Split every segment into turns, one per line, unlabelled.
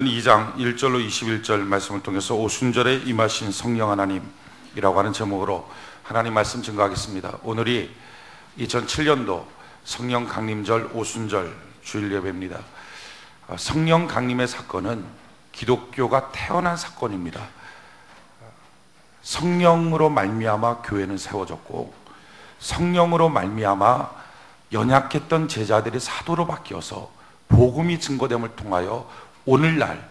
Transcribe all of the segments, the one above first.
2장 1절로 21절 말씀을 통해서 오순절에 임하신 성령 하나님이라고 하는 제목으로 하나님 말씀 증거하겠습니다. 오늘이 2007년도 성령 강림절 오순절 주일 예배입니다. 성령 강림의 사건은 기독교가 태어난 사건입니다. 성령으로 말미암아 교회는 세워졌고, 성령으로 말미암아 연약했던 제자들이 사도로 바뀌어서 복음이 증거됨을 통하여 오늘날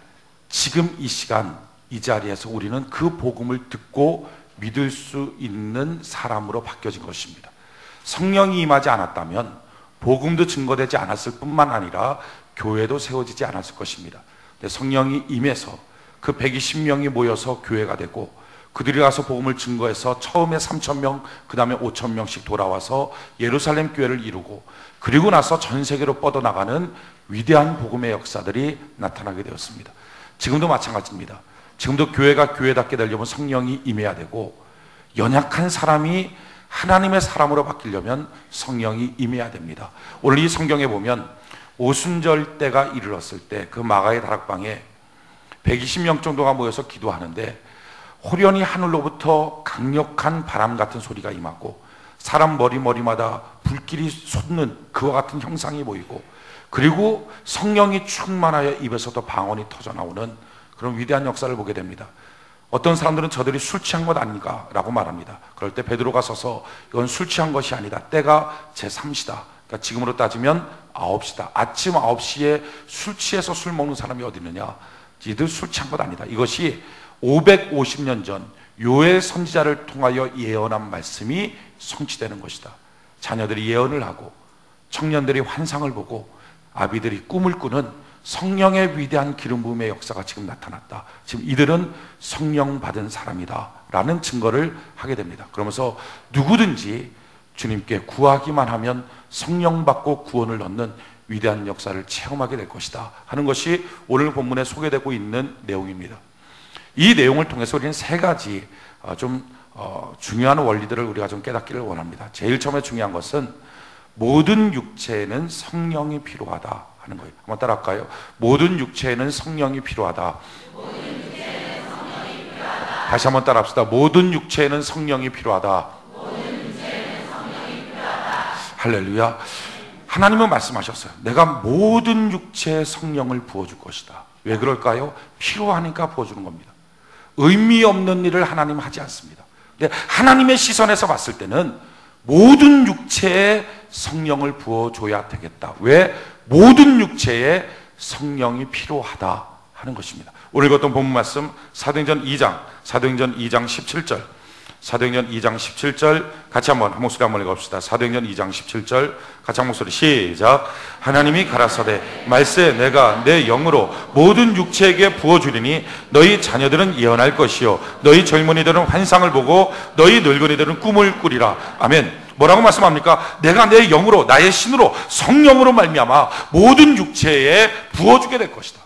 지금 이 시간 이 자리에서 우리는 그 복음을 듣고 믿을 수 있는 사람으로 바뀌어진 것입니다. 성령이 임하지 않았다면 복음도 증거되지 않았을 뿐만 아니라 교회도 세워지지 않았을 것입니다. 성령이 임해서 그 120명이 모여서 교회가 되고, 그들이 가서 복음을 증거해서 처음에 3,000명, 그 다음에 5,000명씩 돌아와서 예루살렘 교회를 이루고, 그리고 나서 전 세계로 뻗어나가는 위대한 복음의 역사들이 나타나게 되었습니다. 지금도 마찬가지입니다. 지금도 교회가 교회답게 되려면 성령이 임해야 되고, 연약한 사람이 하나님의 사람으로 바뀌려면 성령이 임해야 됩니다. 오늘 이 성경에 보면 오순절 때가 이르렀을 때 그 마가의 다락방에 120명 정도가 모여서 기도하는데, 호련히 하늘로부터 강력한 바람 같은 소리가 임하고, 사람 머리마다 불길이 솟는 그와 같은 형상이 보이고, 그리고 성령이 충만하여 입에서도 방언이 터져나오는 그런 위대한 역사를 보게 됩니다. 어떤 사람들은 저들이 술 취한 것 아닌가 라고 말합니다. 그럴 때 베드로가 서서 이건 술 취한 것이 아니다, 때가 제3시다, 그러니까 지금으로 따지면 9시다, 아침 9시에 술 취해서 술 먹는 사람이 어디 있느냐, 이들 술 취한 것 아니다. 이것이 550년 전 요엘 선지자를 통하여 예언한 말씀이 성취되는 것이다. 자녀들이 예언을 하고, 청년들이 환상을 보고, 아비들이 꿈을 꾸는 성령의 위대한 기름 부음의 역사가 지금 나타났다. 지금 이들은 성령 받은 사람이다 라는 증거를 하게 됩니다. 그러면서 누구든지 주님께 구하기만 하면 성령 받고 구원을 얻는 위대한 역사를 체험하게 될 것이다 하는 것이 오늘 본문에 소개되고 있는 내용입니다. 이 내용을 통해서 우리는 세 가지 중요한 원리들을 우리가 좀 깨닫기를 원합니다. 제일 처음에 중요한 것은 모든 육체에는 성령이 필요하다 하는 거예요. 한번 따라할까요? 모든 육체에는 성령이 필요하다. 다시 한번 따라합시다. 모든 육체에는 성령이 필요하다. 할렐루야. 하나님은 말씀하셨어요. 내가 모든 육체에 성령을 부어줄 것이다. 왜 그럴까요? 필요하니까 부어주는 겁니다. 의미 없는 일을 하나님은 하지 않습니다. 근데 하나님의 시선에서 봤을 때는 모든 육체에 성령을 부어줘야 되겠다. 왜? 모든 육체에 성령이 필요하다 하는 것입니다. 오늘 읽었던 본문 말씀 사도행전 2장 17절, 사도행전 2장 17절 같이 한 목소리 한번 읽어봅시다. 사도행전 2장 17절 같이 한 목소리 시작. 하나님이 가라사대 말세 내가 내 영으로 모든 육체에게 부어주리니 너희 자녀들은 예언할 것이요 너희 젊은이들은 환상을 보고 너희 늙은이들은 꿈을 꾸리라. 아멘. 뭐라고 말씀합니까? 내가 내 영으로, 나의 신으로, 성령으로 말미암아 모든 육체에 부어주게 될 것이다.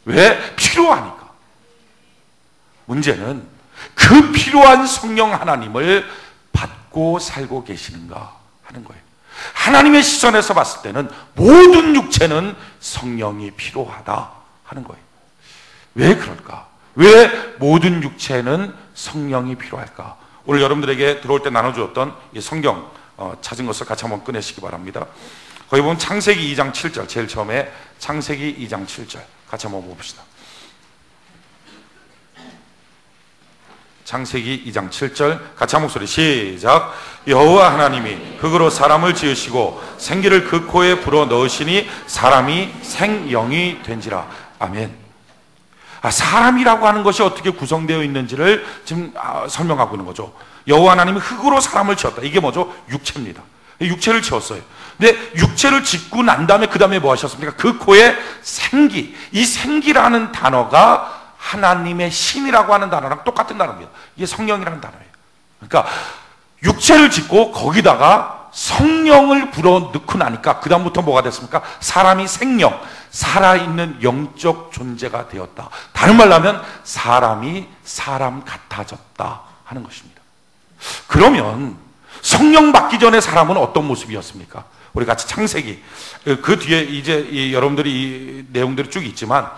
왜? 필요하니까. 문제는 그 필요한 성령 하나님을 받고 살고 계시는가 하는 거예요. 하나님의 시선에서 봤을 때는 모든 육체는 성령이 필요하다 하는 거예요. 왜 그럴까? 왜 모든 육체는 성령이 필요할까? 오늘 여러분들에게 들어올 때 나눠주었던 이 성경 찾은 것을 같이 한번 꺼내시기 바랍니다. 거기 보면 창세기 2장 7절, 제일 처음에 창세기 2장 7절 같이 한번 봅시다. 창세기 2장 7절 같이 한 목소리 시작. 여호와 하나님이 흙으로 사람을 지으시고 생기를 그 코에 불어 넣으시니 사람이 생영이 된지라. 아멘. 사람이라고 하는 것이 어떻게 구성되어 있는지를 지금 설명하고 있는 거죠. 여호와 하나님이 흙으로 사람을 지었다. 이게 뭐죠? 육체입니다. 육체를 지었어요. 근데 육체를 짓고 난 다음에 그 다음에 뭐 하셨습니까? 그 코에 생기, 이 생기라는 단어가 하나님의 신이라고 하는 단어랑 똑같은 단어입니다. 이게 성령이라는 단어예요. 그러니까 육체를 짓고 거기다가 성령을 불어 넣고 나니까 그 다음부터 뭐가 됐습니까? 사람이 생명, 살아있는 영적 존재가 되었다. 다른 말로 하면 사람이 사람 같아졌다 하는 것입니다. 그러면 성령 받기 전에 사람은 어떤 모습이었습니까? 우리 같이 창세기, 그 뒤에 이제 여러분들이 이 내용들이 쭉 있지만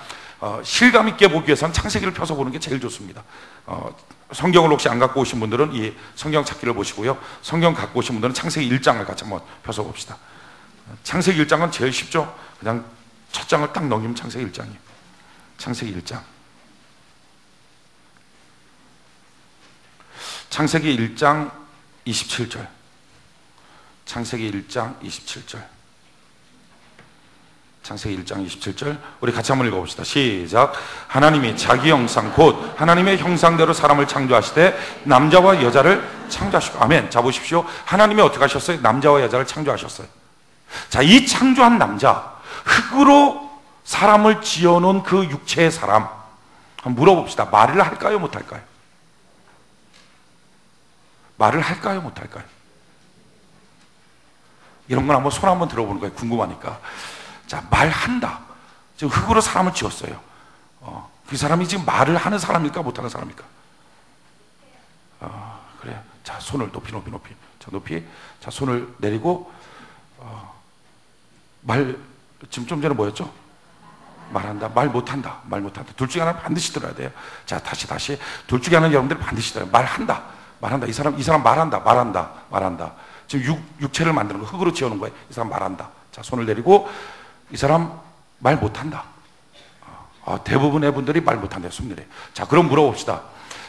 실감 있게 보기 위해서는 창세기를 펴서 보는 게 제일 좋습니다. 성경을 혹시 안 갖고 오신 분들은 이 성경 찾기를 보시고요. 성경 갖고 오신 분들은 창세기 1장을 같이 한번 펴서 봅시다. 창세기 1장은 제일 쉽죠. 그냥 첫 장을 딱 넘기면 창세기 1장이에요. 창세기 1장. 창세기 1장 27절. 창세기 1장 27절. 창세기 1장 27절. 우리 같이 한번 읽어봅시다. 시작. 하나님이 자기 형상 곧 하나님의 형상대로 사람을 창조하시되 남자와 여자를 창조하시고. 아멘. 자 보십시오. 하나님이 어떻게 하셨어요? 남자와 여자를 창조하셨어요. 자, 이 창조한 남자, 흙으로 사람을 지어놓은 그 육체의 사람, 한번 물어봅시다. 말을 할까요? 못할까요? 말을 할까요? 못할까요? 이런 건 한번 손 한번 들어보는 거예요. 궁금하니까. 자, 말한다. 지금 흙으로 사람을 지었어요. 그 사람이 지금 말을 하는 사람일까? 못하는 사람일까? 그래. 자, 손을 높이. 자, 높이. 자, 손을 내리고, 지금 좀 전에 뭐였죠? 말한다. 말 못한다. 둘 중에 하나는 반드시 들어야 돼요. 자, 다시. 둘 중에 하나는 여러분들이 반드시 들어요. 말한다. 이 사람 말한다. 지금 육체를 만드는 거, 흙으로 지어놓은 거예요. 이 사람 말한다. 자, 손을 내리고, 이 사람 말 못한다. 대부분의 분들이 말 못한대요. 숨기래. 자, 그럼 물어봅시다.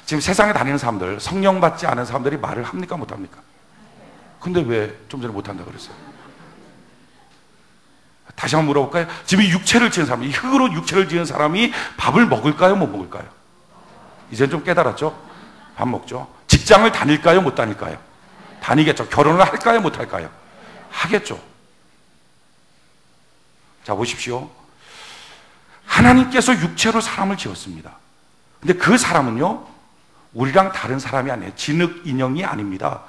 지금 세상에 다니는 사람들, 성령 받지 않은 사람들이 말을 합니까? 못합니까? 근데 왜 좀 전에 못한다고 그랬어요? 다시 한번 물어볼까요? 지금 이 육체를 지은 사람, 이 흙으로 육체를 지은 사람이 밥을 먹을까요? 못 먹을까요? 이젠 좀 깨달았죠? 밥 먹죠. 직장을 다닐까요? 못 다닐까요? 다니겠죠. 결혼을 할까요? 못 할까요? 하겠죠. 자, 보십시오. 하나님께서 육체로 사람을 지었습니다. 근데 그 사람은요, 우리랑 다른 사람이 아니에요. 진흙 인형이 아닙니다.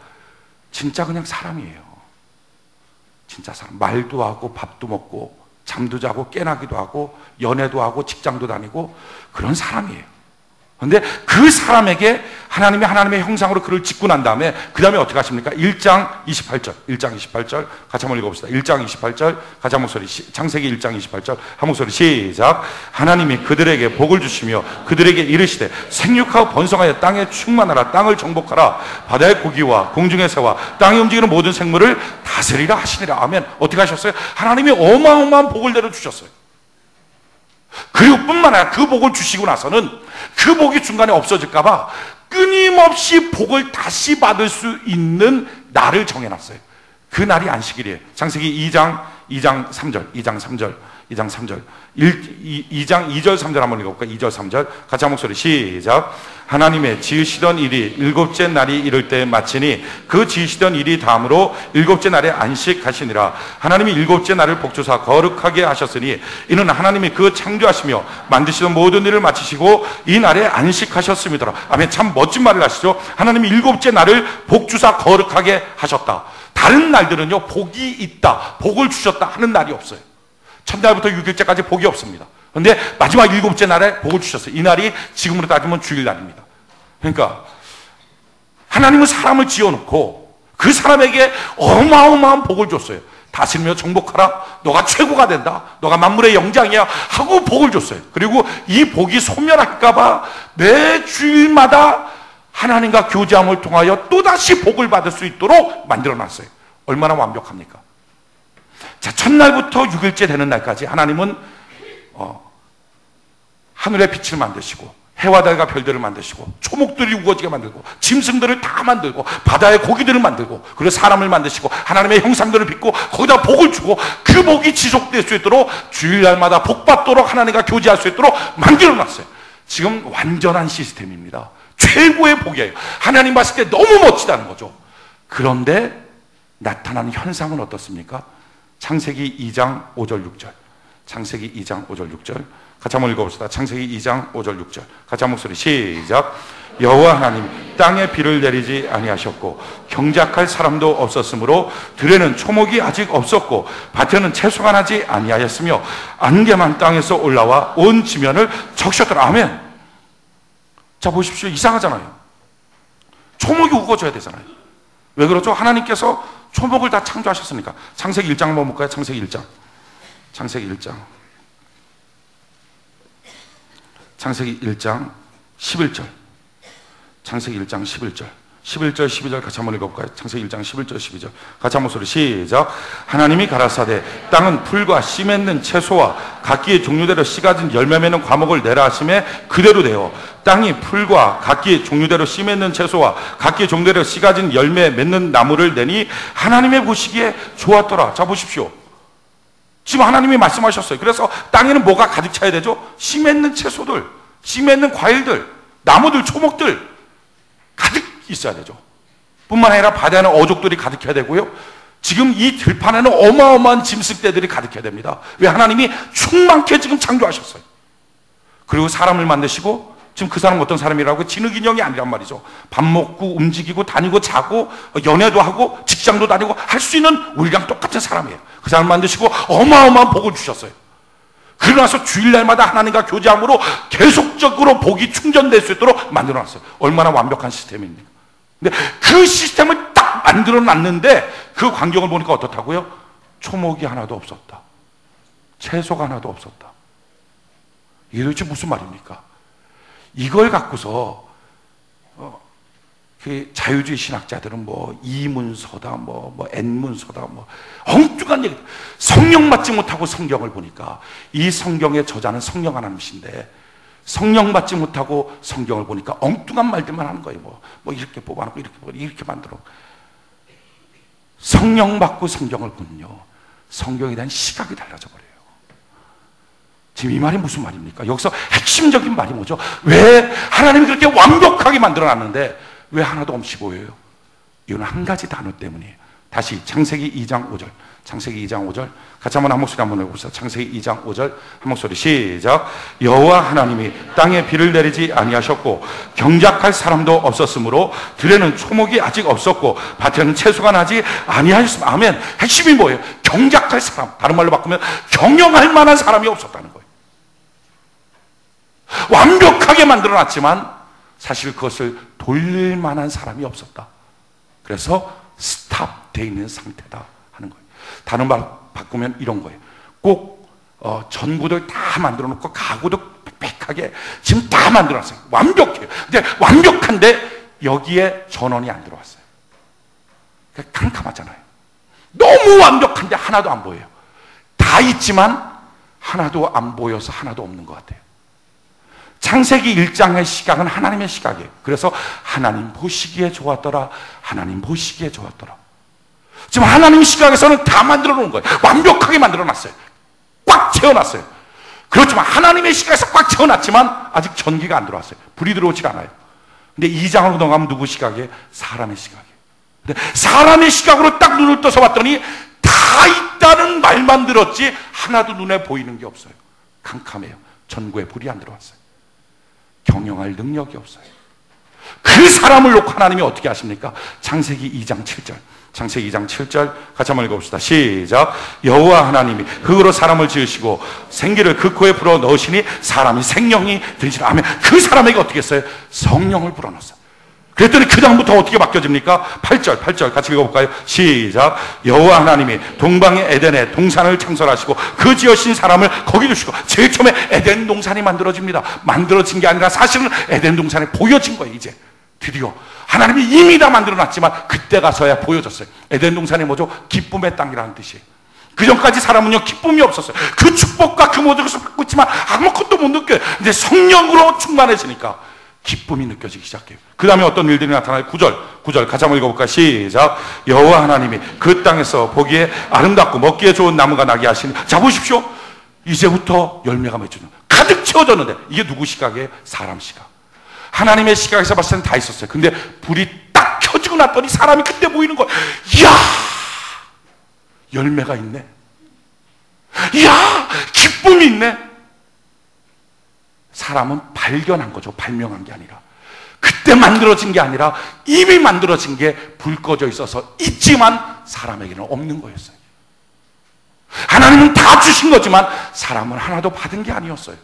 진짜 그냥 사람이에요. 진짜 사람. 말도 하고 밥도 먹고 잠도 자고 깨나기도 하고 연애도 하고 직장도 다니고 그런 사람이에요. 그런데 그 사람에게 하나님이 하나님의 형상으로 그를 짓고 난 다음에 그 다음에 어떻게 하십니까? 1장 28절 같이 한번 읽어봅시다. 1장 28절 같이 한 목소리. 창세기 1장 28절 한 목소리 시작. 하나님이 그들에게 복을 주시며 그들에게 이르시되 생육하고 번성하여 땅에 충만하라. 땅을 정복하라. 바다의 고기와 공중의 새와 땅에 움직이는 모든 생물을 다스리라 하시니라. 아멘. 어떻게 하셨어요? 하나님이 어마어마한 복을 내려주셨어요. 그리고 뿐만 아니라 그 복을 주시고 나서는 그 복이 중간에 없어질까봐 끊임없이 복을 다시 받을 수 있는 날을 정해놨어요. 그 날이 안식일이에요. 창세기 2장 3절 2장 2절 3절 한번 읽어볼까요? 2절 3절 같이 한 목소리 시작. 하나님의 지으시던 일이 일곱째 날이 이를 때 마치니 그 지으시던 일이 다음으로 일곱째 날에 안식하시니라. 하나님이 일곱째 날을 복주사 거룩하게 하셨으니 이는 하나님이 그 창조하시며 만드시던 모든 일을 마치시고 이 날에 안식하셨습니다. 아멘. 참 멋진 말을 하시죠. 하나님이 일곱째 날을 복주사 거룩하게 하셨다. 다른 날들은요, 복이 있다, 복을 주셨다 하는 날이 없어요. 첫날부터 6일째까지 복이 없습니다. 그런데 마지막 일곱째 날에 복을 주셨어요. 이 날이 지금으로 따지면 주일날입니다. 그러니까 하나님은 사람을 지어놓고 그 사람에게 어마어마한 복을 줬어요. 다스리며 정복하라. 너가 최고가 된다. 너가 만물의 영장이야 하고 복을 줬어요. 그리고 이 복이 소멸할까봐 매 주일마다 하나님과 교제함을 통하여 또다시 복을 받을 수 있도록 만들어놨어요. 얼마나 완벽합니까? 자, 첫날부터 6일째 되는 날까지 하나님은 하늘의 빛을 만드시고 해와 달과 별들을 만드시고 초목들이 우거지게 만들고 짐승들을 다 만들고 바다의 고기들을 만들고 그리고 사람을 만드시고 하나님의 형상들을 빚고 거기다 복을 주고 그 복이 지속될 수 있도록 주일날마다 복 받도록 하나님과 교제할 수 있도록 만들어놨어요. 지금 완전한 시스템입니다. 최고의 복이에요. 하나님 봤을 때 너무 멋지다는 거죠. 그런데 나타나는 현상은 어떻습니까? 창세기 2장 5절 6절 창세기 2장 5절 6절 같이 한번 읽어봅시다. 창세기 2장 5절 6절 같이 한 목소리 시작. 여호와 하나님 땅에 비를 내리지 아니하셨고 경작할 사람도 없었으므로 들에는 초목이 아직 없었고 밭에는 채소가 나지 아니하였으며 안개만 땅에서 올라와 온 지면을 적셨더라. 아멘. 자, 보십시오. 이상하잖아요. 초목이 우거져야 되잖아요. 왜 그렇죠? 하나님께서 초목을 다 창조하셨으니까. 창세기 1장 한번 볼까요? 창세기 1장. 창세기 1장. 창세기 1장 11절. 창세기 1장 11절. 11절, 12절 같이 한번 읽어볼까요? 창세기 1장 11절, 12절 같이 한번 소리 시작. 하나님이 가라사대 땅은 풀과 씨 맺는 채소와 각기의 종류대로 씨 가진 열매 맺는 과목을 내라 하심에 그대로 되어 땅이 풀과 각기의 종류대로 씨 맺는 채소와 각기의 종류대로 씨 가진 열매 맺는 나무를 내니 하나님의 보시기에 좋았더라. 자 보십시오. 지금 하나님이 말씀하셨어요. 그래서 땅에는 뭐가 가득 차야 되죠? 씨 맺는 채소들, 씨 맺는 과일들, 나무들, 초목들 가득 있어야 되죠. 뿐만 아니라 바다에는 어족들이 가득해야 되고요. 지금 이 들판에는 어마어마한 짐승떼들이 가득해야 됩니다. 왜? 하나님이 충만케 지금 창조하셨어요. 그리고 사람을 만드시고 지금 그 사람 어떤 사람이라고? 진흙인형이 아니란 말이죠. 밥 먹고 움직이고 다니고 자고 연애도 하고 직장도 다니고 할 수 있는 우리랑 똑같은 사람이에요. 그 사람 만드시고 어마어마한 복을 주셨어요. 그러고 나서 주일날마다 하나님과 교제함으로 계속적으로 복이 충전될 수 있도록 만들어놨어요. 얼마나 완벽한 시스템입니까? 근데 그 시스템을 딱 만들어놨는데 그 광경을 보니까 어떻다고요? 초목이 하나도 없었다. 채소가 하나도 없었다. 이게 도대체 무슨 말입니까? 이걸 갖고서 그 자유주의 신학자들은 뭐 이문서다, 뭐 N문서다, 뭐 엉뚱한 얘기. 성령 받지 못하고 성경을 보니까 이 성경의 저자는 성령 하나님이신데 성령 받지 못하고 성경을 보니까 엉뚱한 말들만 하는 거예요. 뭐 이렇게 뽑아놓고 이렇게 만들어. 성령 받고 성경을 보면요, 성경에 대한 시각이 달라져 버려요. 지금 이 말이 무슨 말입니까? 여기서 핵심적인 말이 뭐죠? 왜 하나님이 그렇게 완벽하게 만들어놨는데 왜 하나도 없이 보여요? 이건 한 가지 단어 때문이에요. 다시 창세기 2장 5절. 창세기 2장 5절 같이 한번 한 목소리 한번 해봅시다. 창세기 2장 5절 한 목소리 시작. 여호와 하나님이 땅에 비를 내리지 아니하셨고 경작할 사람도 없었으므로 들에는 초목이 아직 없었고 밭에는 채소가 나지 아니하였습니다. 아멘. 핵심이 뭐예요? 경작할 사람, 다른 말로 바꾸면 경영할 만한 사람이 없었다는 거예요. 완벽하게 만들어놨지만 사실 그것을 돌릴 만한 사람이 없었다. 그래서 스탑되어 있는 상태다 하는 거예요. 다른 말 바꾸면 이런 거예요. 꼭 전구들 다 만들어 놓고 가구도 빽빽하게 지금 다 만들어 놨어요. 완벽해요. 근데 완벽한데 여기에 전원이 안 들어왔어요. 그러니까 캄캄하잖아요. 너무 완벽한데 하나도 안 보여요. 다 있지만 하나도 안 보여서 하나도 없는 것 같아요. 창세기 1장의 시각은 하나님의 시각이에요. 그래서 하나님 보시기에 좋았더라. 하나님 보시기에 좋았더라. 지금 하나님 시각에서는 다 만들어 놓은 거예요. 완벽하게 만들어 놨어요. 꽉 채워놨어요. 그렇지만 하나님의 시각에서 꽉 채워놨지만 아직 전기가 안 들어왔어요. 불이 들어오질 않아요. 근데 2장으로 넘어가면 누구 시각이에요? 사람의 시각이에요. 근데 사람의 시각으로 딱 눈을 떠서 봤더니 다 있다는 말만 들었지 하나도 눈에 보이는 게 없어요. 캄캄해요. 전구에 불이 안 들어왔어요. 경영할 능력이 없어요. 그 사람을 놓고 하나님이 어떻게 하십니까? 창세기 2장 7절. 창세기 2장 7절 같이 한번 읽어봅시다. 시작. 여호와 하나님이 흙으로 사람을 지으시고 생기를 그 코에 불어 넣으시니 사람이 생명이 되시라. 아멘. 그 사람에게 어떻게 했어요? 성령을 불어넣었어요. 그랬더니 그 다음부터 어떻게 바뀌어집니까? 8절 같이 읽어볼까요? 시작. 여호와 하나님이 동방의 에덴에 동산을 창설하시고 그 지으신 사람을 거기 두시고 제일 처음에 에덴 동산이 만들어집니다. 만들어진 게 아니라 사실은 에덴 동산에 보여진 거예요. 이제 드디어 하나님이 이미 다 만들어놨지만 그때 가서야 보여졌어요. 에덴 동산이 뭐죠? 기쁨의 땅이라는 뜻이에요. 그 전까지 사람은요 기쁨이 없었어요. 그 축복과 그 모든 것을 받고 있지만 아무것도 못 느껴요. 근데 성령으로 충만해지니까 기쁨이 느껴지기 시작해요. 그 다음에 어떤 일들이 나타나요? 9절 같이 한번 읽어볼까요? 시작. 여호와 하나님이 그 땅에서 보기에 아름답고 먹기에 좋은 나무가 나게 하시니, 자 보십시오. 이제부터 열매가 맺혀져 가득 채워졌는데 이게 누구 시각이에요? 사람 시각. 하나님의 시각에서 봤을 때는 다 있었어요. 근데 불이 딱 켜지고 났더니 사람이 그때 보이는 거예요. 이야, 열매가 있네. 이야, 기쁨이 있네. 사람은 발견한 거죠. 발명한 게 아니라. 그때 만들어진 게 아니라 이미 만들어진 게 불 꺼져 있어서 있지만 사람에게는 없는 거였어요. 하나님은 다 주신 거지만 사람은 하나도 받은 게 아니었어요.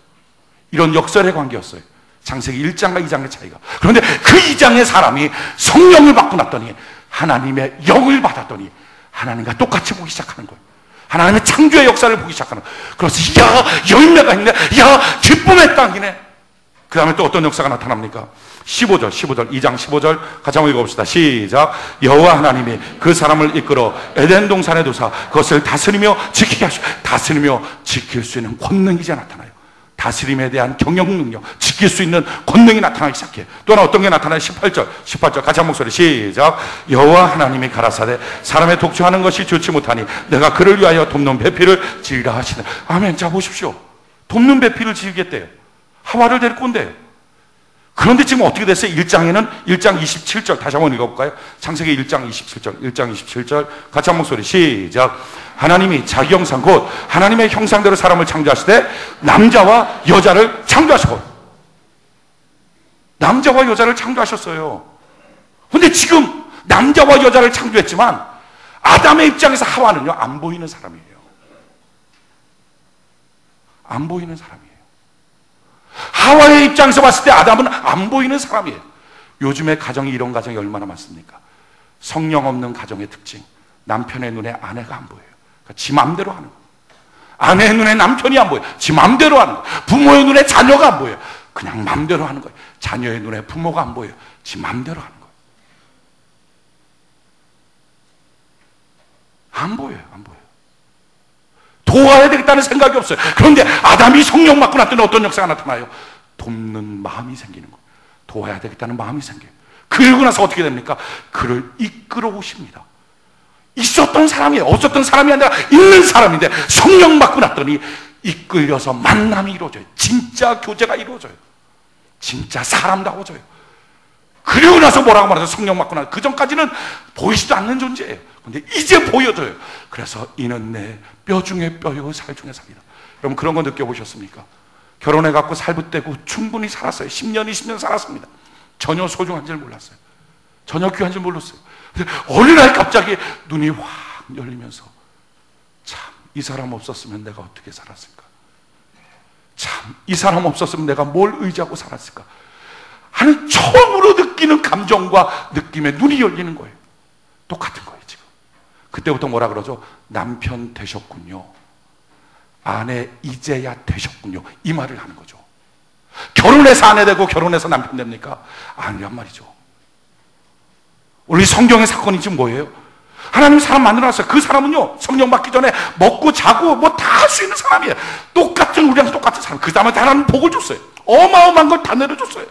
이런 역설의 관계였어요. 창세기 1장과 2장의 차이가. 그런데 그 2장의 사람이 성령을 받고 났더니 하나님의 영을 받았더니 하나님과 똑같이 보기 시작하는 거예요. 하나님의 창조의 역사를 보기 시작하는 거예요. 그래서 야, 열매가 있네. 야, 기쁨의 땅이네. 그 다음에 또 어떤 역사가 나타납니까? 15절 2장 15절 같이 한번 읽어봅시다. 시작. 여호와 하나님이 그 사람을 이끌어 에덴 동산에 두사 그것을 다스리며 지키게 하시고, 다스리며 지킬 수 있는 권능이 이제 나타나요. 다스림에 대한 경영 능력, 지킬 수 있는 권능이 나타나기 시작해요. 또 하나 어떤 게 나타나요? 18절 같이 한 목소리 시작. 여호와 하나님이 가라사대 사람의 독주하는 것이 좋지 못하니 내가 그를 위하여 돕는 배필을 지으라 하시네. 아멘. 자 보십시오. 돕는 배필을 지으겠대요. 하와를 데리고 온대요. 그런데 지금 어떻게 됐어요? 1장에는 1장 27절 다시 한번 읽어볼까요? 창세기 1장 27절 같이 한 목소리 시작. 하나님이 자기 형상 곧 하나님의 형상대로 사람을 창조하시되 남자와 여자를 창조하시고, 남자와 여자를 창조하셨어요. 그런데 지금 남자와 여자를 창조했지만 아담의 입장에서 하와는요 안 보이는 사람이에요. 안 보이는 사람이에요. 하와의 입장에서 봤을 때 아담은 안 보이는 사람이에요. 요즘에 가정이 이런 가정이 얼마나 많습니까? 성령 없는 가정의 특징, 남편의 눈에 아내가 안 보여요. 그러니까 지 맘대로 하는 거예요. 아내의 눈에 남편이 안 보여요. 지 맘대로 하는 거예요. 부모의 눈에 자녀가 안 보여요. 그냥 맘대로 하는 거예요. 자녀의 눈에 부모가 안 보여요. 지 맘대로 하는 거예요. 안 보여요. 안 보여요. 도와야 되겠다는 생각이 없어요. 그런데 아담이 성령 받고 났더니 어떤 역사가 나타나요? 돕는 마음이 생기는 거예요. 도와야 되겠다는 마음이 생겨요. 그러고 나서 어떻게 됩니까? 그를 이끌어 오십니다. 있었던 사람이에요. 없었던 사람이 아니라 있는 사람인데 성령 받고 났더니 이끌려서 만남이 이루어져요. 진짜 교제가 이루어져요. 진짜 사람다워져요. 그리고 나서 뭐라고 말하죠? 성령 받고 나서 그 전까지는 보이지도 않는 존재예요. 근데 이제 보여져요. 그래서 이는 내 뼈 중에 뼈요 살 중에 살이다. 여러분 그런 거 느껴보셨습니까? 결혼해갖고 살붙대고 충분히 살았어요. 10년 20년 살았습니다. 전혀 소중한 줄 몰랐어요. 전혀 귀한 줄 몰랐어요. 근데 어느 날 갑자기 눈이 확 열리면서 참 이 사람 없었으면 내가 어떻게 살았을까? 참 이 사람 없었으면 내가 뭘 의지하고 살았을까? 하는 처음으로 느끼는 감정과 느낌에 눈이 열리는 거예요. 똑같은 거예요 지금. 그때부터 뭐라 그러죠? 남편 되셨군요. 아내 이제야 되셨군요. 이 말을 하는 거죠. 결혼해서 아내 되고 결혼해서 남편 됩니까? 아니란 말이죠. 우리 성경의 사건이 지금 뭐예요? 하나님 사람 만들어놨어요. 그 사람은요 성령 받기 전에 먹고 자고 뭐 다 할 수 있는 사람이에요. 똑같은 우리랑 똑같은 사람. 그 다음에 하나님 복을 줬어요. 어마어마한 걸 다 내려줬어요.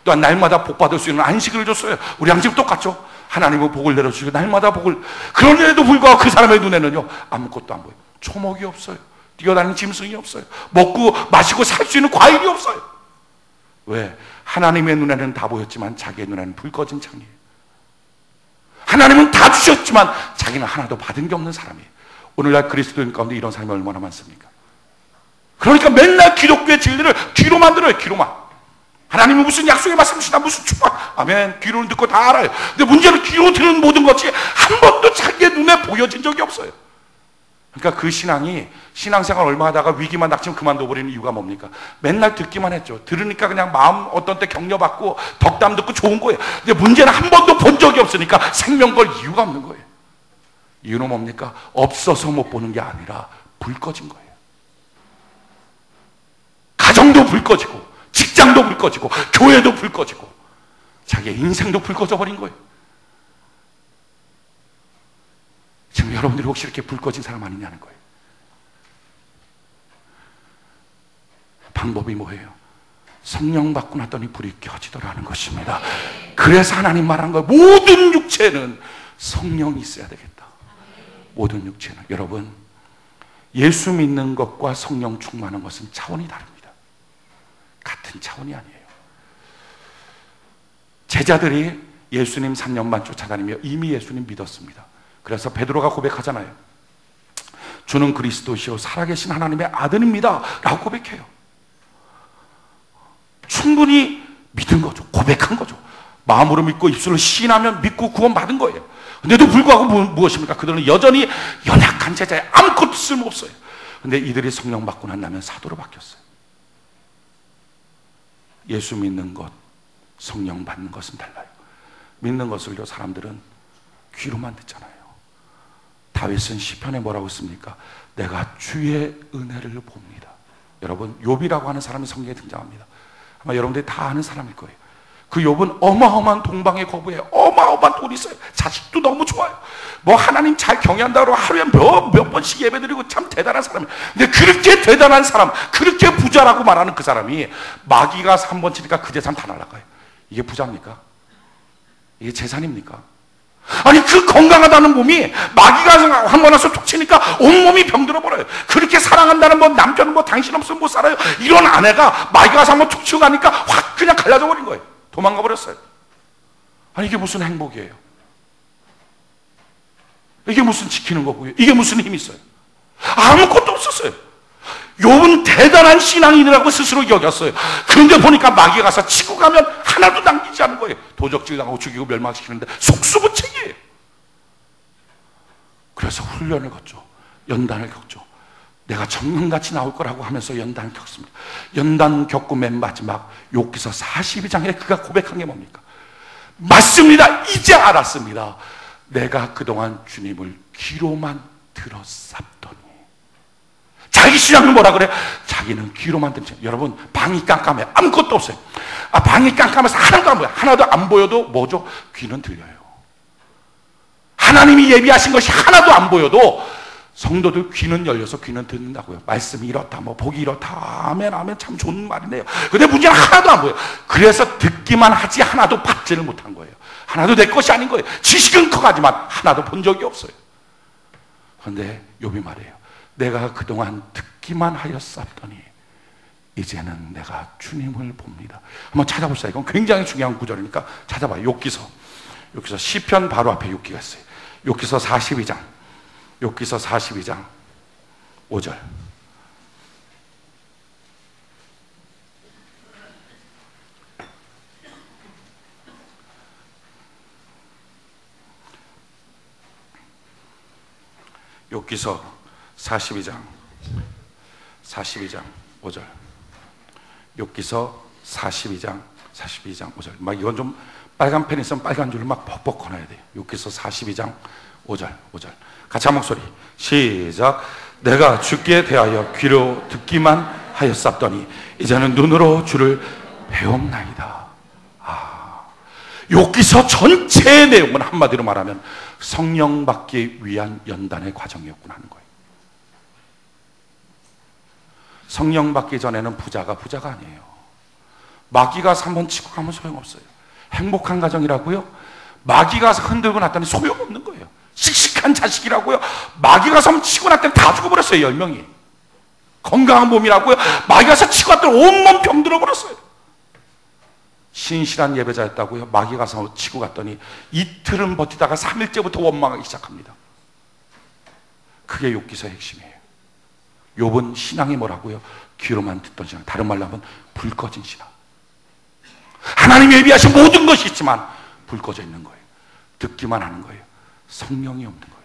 또한 날마다 복 받을 수 있는 안식을 줬어요. 우리랑 지금 똑같죠? 하나님은 복을 내려주시고 날마다 복을. 그런데도 불구하고 그 사람의 눈에는요 아무것도 안 보여요. 초목이 없어요. 뛰어다니는 짐승이 없어요. 먹고 마시고 살 수 있는 과일이 없어요. 왜? 하나님의 눈에는 다 보였지만 자기의 눈에는 불 꺼진 창이에요. 하나님은 다 주셨지만 자기는 하나도 받은 게 없는 사람이에요. 오늘날 그리스도인 가운데 이런 사람이 얼마나 많습니까? 그러니까 맨날 기독교의 진리를 귀로만 들어요. 귀로만. 하나님이 무슨 약속의 말씀 주시나 무슨 축복, 아멘, 귀로는 듣고 다 알아요. 근데 문제는 귀로 들은 모든 것이 한 번도 자기의 눈에 보여진 적이 없어요. 그러니까 그 신앙생활 얼마 하다가 위기만 닥치면 그만둬버리는 이유가 뭡니까? 맨날 듣기만 했죠. 들으니까 그냥 마음 어떤 때 격려받고 덕담 듣고 좋은 거예요. 근데 문제는 한 번도 본 적이 없으니까 생명 걸 이유가 없는 거예요. 이유는 뭡니까? 없어서 못 보는 게 아니라 불 꺼진 거예요. 가정도 불 꺼지고 직장도 불 꺼지고 교회도 불 꺼지고 자기의 인생도 불 꺼져 버린 거예요. 지금 여러분들이 혹시 이렇게 불 꺼진 사람 아니냐는 거예요. 방법이 뭐예요? 성령 받고 났더니 불이 켜지더라는 것입니다. 그래서 하나님 말한 거예요. 모든 육체는 성령이 있어야 되겠다. 모든 육체는. 여러분, 예수 믿는 것과 성령 충만한 것은 차원이 다릅니다. 같은 차원이 아니에요. 제자들이 예수님 3년 반 쫓아다니며 이미 예수님 믿었습니다. 그래서 베드로가 고백하잖아요. 주는 그리스도시요 살아계신 하나님의 아들입니다 라고 고백해요. 충분히 믿은 거죠. 고백한 거죠. 마음으로 믿고 입술로 시인하면 믿고 구원받은 거예요. 근데도 불구하고 무엇입니까? 그들은 여전히 연약한 제자에 아무것도 쓸모없어요. 근데 이들이 성령 받고 난다면 사도로 바뀌었어요. 예수 믿는 것, 성령 받는 것은 달라요. 믿는 것을요 사람들은 귀로만 듣잖아요. 다윗은 시편에 뭐라고 했습니까? 내가 주의 은혜를 봅니다. 여러분, 욥이라고 하는 사람이 성경에 등장합니다. 아마 여러분들이 다 아는 사람일 거예요. 그 욥은 어마어마한 동방의 거부에 어마어마한 돈이 있어요. 자식도 너무 좋아요. 뭐 하나님 잘 경외한다고 하루에 몇 번씩 예배드리고 참 대단한 사람이에요. 근데 그렇게 대단한 사람, 그렇게 부자라고 말하는 그 사람이 마귀가 3번 치니까 그 재산 다 날아가요. 이게 부자입니까? 이게 재산입니까? 아니 그 건강하다는 몸이 마귀가 한 번 와서 툭 치니까 온몸이 병들어 버려요. 그렇게 사랑한다는 뭐 남편은 뭐 당신 없으면 못 살아요, 이런 아내가 마귀가 와서 한 번 툭 치고 가니까 확 그냥 갈라져 버린 거예요. 도망가 버렸어요. 아니 이게 무슨 행복이에요? 이게 무슨 지키는 거고요? 이게 무슨 힘이 있어요? 아무것도 없었어요. 욥은 대단한 신앙인이라고 스스로 여겼어요. 그런데 보니까 마귀가 가서 치고 가면 하나도 남기지 않은 거예요. 도적질 당하고 죽이고 멸망시키는데 속수무책이에요. 그래서 훈련을 걷죠. 연단을 겪죠. 내가 정령같이 나올 거라고 하면서 연단을 겪습니다. 연단 겪고 맨 마지막 욥기서 42장에 그가 고백한 게 뭡니까? 맞습니다. 이제 알았습니다. 내가 그동안 주님을 귀로만 들었었더니. 자기 신앙은 뭐라 그래? 자기는 귀로만 들었어요. 여러분 방이 깜깜해. 아무것도 없어요. 방이 깜깜해서 하나도 안 보여요. 하나도 안 보여도 뭐죠? 귀는 들려요. 하나님이 예비하신 것이 하나도 안 보여도 성도들 귀는 열려서 귀는 듣는다고요. 말씀이 이렇다, 뭐 복이 이렇다, 아멘 아멘, 참 좋은 말이네요. 근데 문제는 하나도 안 보여요. 그래서 듣기만 하지 하나도 받지를 못한 거예요. 하나도 내 것이 아닌 거예요. 지식은 커가지만 하나도 본 적이 없어요. 그런데 욥이 말해요. 내가 그동안 듣기만 하였었더니 이제는 내가 주님을 봅니다. 한번 찾아보세요. 이건 굉장히 중요한 구절이니까 찾아봐요. 욥기서 시편 바로 앞에 욥기가 있어요. 욥기서 42장 5절. 욥기서 42장 5절. 욥기서 42장 5절. 막 이건 좀 빨간 펜 있으면 빨간 줄을 막 벅벅 꺼내야 돼요. 욥기서 42장 5절. 같이 한 목소리 시작. 내가 주께 대하여 귀로 듣기만 하였었더니 이제는 눈으로 주를 배움나이다. 욥기서 전체의 내용은 한마디로 말하면 성령 받기 위한 연단의 과정이었구나 하는 거예요. 성령 받기 전에는 부자가 아니에요. 마귀가 3번 치고 가면 소용없어요. 행복한 가정이라고요? 마귀가 흔들고 났더니 소용없는 거예요. 씩씩한 자식이라고요? 마귀가 3번 치고 났더니 다 죽어버렸어요. 10명이. 건강한 몸이라고요? 마귀가 치고 났더니 온몸 병들어 버렸어요. 신실한 예배자였다고요? 마귀가 가서 치고 갔더니 이틀은 버티다가 3일째부터 원망하기 시작합니다. 그게 욥기서의 핵심이에요. 욥은 신앙이 뭐라고요? 귀로만 듣던 신앙. 다른 말로 하면 불 꺼진 신앙. 하나님이 예비하신 모든 것이 있지만 불 꺼져 있는 거예요. 듣기만 하는 거예요. 성령이 없는 거예요.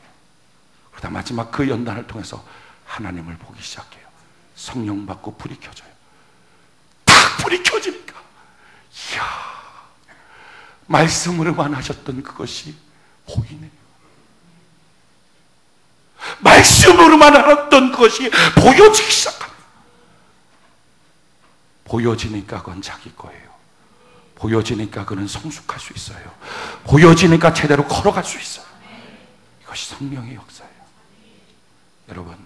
그러다 마지막 그 연단을 통해서 하나님을 보기 시작해요. 성령 받고 불이 켜져요. 딱 불이 켜지니까 이야, 말씀으로만 하셨던 그것이 보이네요. 말씀으로만 알았던 것이 보여지기 시작합니다. 보여지니까 그건 자기 거예요. 보여지니까 그는 성숙할 수 있어요. 보여지니까 제대로 걸어갈 수 있어요. 이것이 성령의 역사예요. 여러분,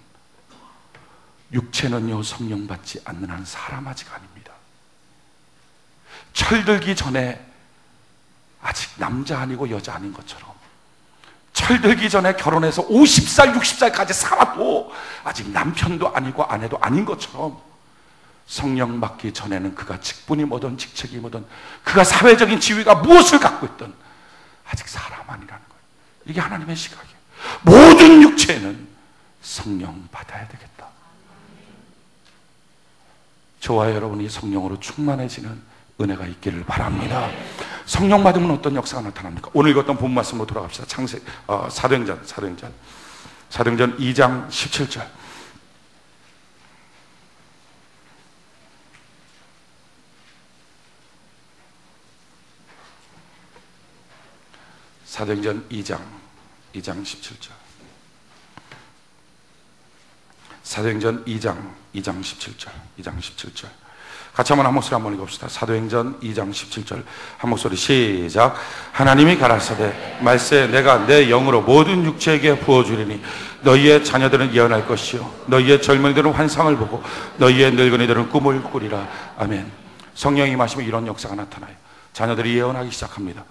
육체는요 성령 받지 않는 한 사람 아직 아닙니다. 철들기 전에 아직 남자 아니고 여자 아닌 것처럼, 철들기 전에 결혼해서 50살 60살까지 살아도 아직 남편도 아니고 아내도 아닌 것처럼 성령 받기 전에는 그가 직분이 뭐든 직책이 뭐든 그가 사회적인 지위가 무엇을 갖고 있든 아직 사람 아니라는 거예요. 이게 하나님의 시각이에요. 모든 육체는 성령 받아야 되겠다. 저와 여러분이 성령으로 충만해지는 은혜가 있기를 바랍니다. 성령 받으면 어떤 역사가 나타납니까? 오늘 읽었던 본 말씀으로 돌아갑시다. 사도행전 2장 17절. 사도행전 2장 17절. 사도행전 2장 17절. 같이 한번 한 목소리 한번 읽읍시다. 사도행전 2장 17절 한 목소리 시작. 하나님이 가라사대 말세 내가 내 영으로 모든 육체에게 부어주리니 너희의 자녀들은 예언할 것이요 너희의 젊은이들은 환상을 보고 너희의 늙은이들은 꿈을 꾸리라. 아멘. 성령이 임하시면 이런 역사가 나타나요. 자녀들이 예언하기 시작합니다.